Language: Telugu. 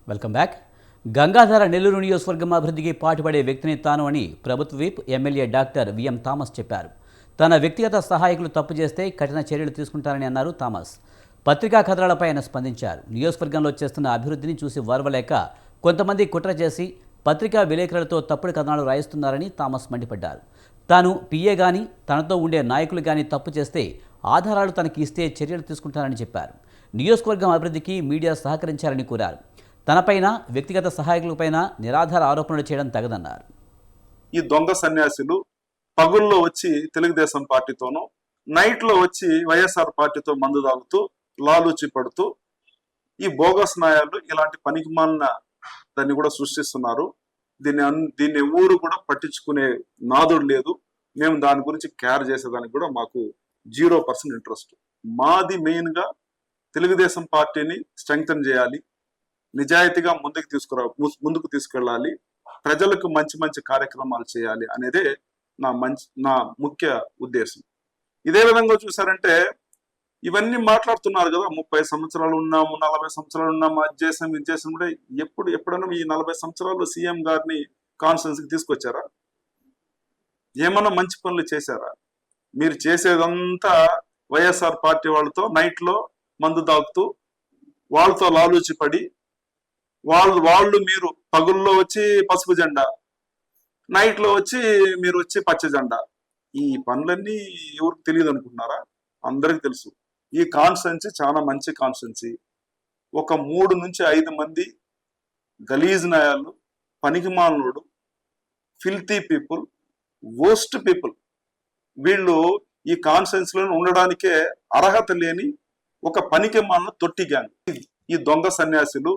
Welcome back. గంగాధర నెల్లూరు నియోజకవర్గం అభివృద్ధికి పాటుపడే వ్యక్తిని తాను అని ప్రభుత్వ whip MLA doctor VM Thomas చెప్పారు. తన వ్యక్తిగత సహాయకులు తప్పు చేస్తే కఠిన చర్యలు తీసుకుంటారని అన్నారు థామస్. పత్రికా కథనాలపై ఆయన స్పందించారు. నియోజకవర్గంలో చేస్తున్న అభివృద్ధిని చూసి వర్వలేక కొంతమంది కుట్ర చేసి పత్రికా విలేకరులతో తప్పుడు కథనాలు రాయిస్తున్నారని థామస్ మండిపడ్డారు. తాను పిఏ గాని తనతో ఉండే నాయకులు గాని తప్పు చేస్తే ఆధారాలు తనకి ఇస్తే చర్యలు తీసుకుంటారని చెప్పారు. నియోజకవర్గం అభివృద్ధికి మీడియా సహకరించాలని కోరారు. తనపైన వ్యక్తిగత సహాయకులపైన నిరాధార ఆరోపణలు చేయడం తగదన్నారు. ఈ దొంగ సన్యాసులు పగుల్లో వచ్చి తెలుగుదేశం పార్టీతోనూ, నైట్లో వచ్చి వైఎస్ఆర్ పార్టీతో మందు తాగుతూ లాలూచి పడుతూ ఈ బోగస్ నాయాలు ఇలాంటి పనికిమాలిన దాన్ని కూడా సృష్టిస్తున్నారు. దీన్ని ఊరు కూడా పట్టించుకునే నాదుడు లేదు. మేము దాని గురించి కేర్ చేసేదానికి కూడా మాకు 0% ఇంట్రెస్ట్. మాది మెయిన్ గా తెలుగుదేశం పార్టీని స్ట్రెంగ్తన్ చేయాలి, నిజాయితీగా ముందుకు తీసుకెళ్ళాలి, ప్రజలకు మంచి మంచి కార్యక్రమాలు చేయాలి అనేదే నా ముఖ్య ఉద్దేశం. ఇదే విధంగా చూసారంటే ఇవన్నీ మాట్లాడుతున్నారు కదా, 30 సంవత్సరాలు ఉన్నాము, 40 సంవత్సరాలు ఉన్నాము, అది చేసాం ఇది చేసాం. కూడా ఎప్పుడైనా ఈ 40 సంవత్సరాలు సీఎం గారిని కాన్ఫరెన్స్కి తీసుకొచ్చారా? ఏమన్నా మంచి పనులు చేశారా? మీరు చేసేదంతా వైఎస్ఆర్ పార్టీ వాళ్ళతో నైట్లో మందు తాగుతూ వాళ్ళతో లాలూచి పడి వాళ్ళు మీరు పగుల్లో వచ్చి పసుపు జెండా, నైట్లో వచ్చి మీరు వచ్చి పచ్చ జెండా. ఈ పనులన్నీ ఎవరికి తెలియదు అనుకుంటున్నారా? అందరికి తెలుసు. ఈ కాన్స్టిట్యున్సీ చాలా మంచి కాన్స్టిట్యున్సీ. ఒక 3 నుంచి 5 మంది గలీజ్ నాయాలు, పనికిమాలినోడు, ఫిల్తీ పీపుల్, వర్స్ట్ పీపుల్, వీళ్ళు ఈ కాన్స్టిట్యున్సీలో ఉండడానికే అర్హత లేని ఒక పనికిమాలిన తొట్టి గ్యాంగ్. ఈ దొంగ సన్యాసులు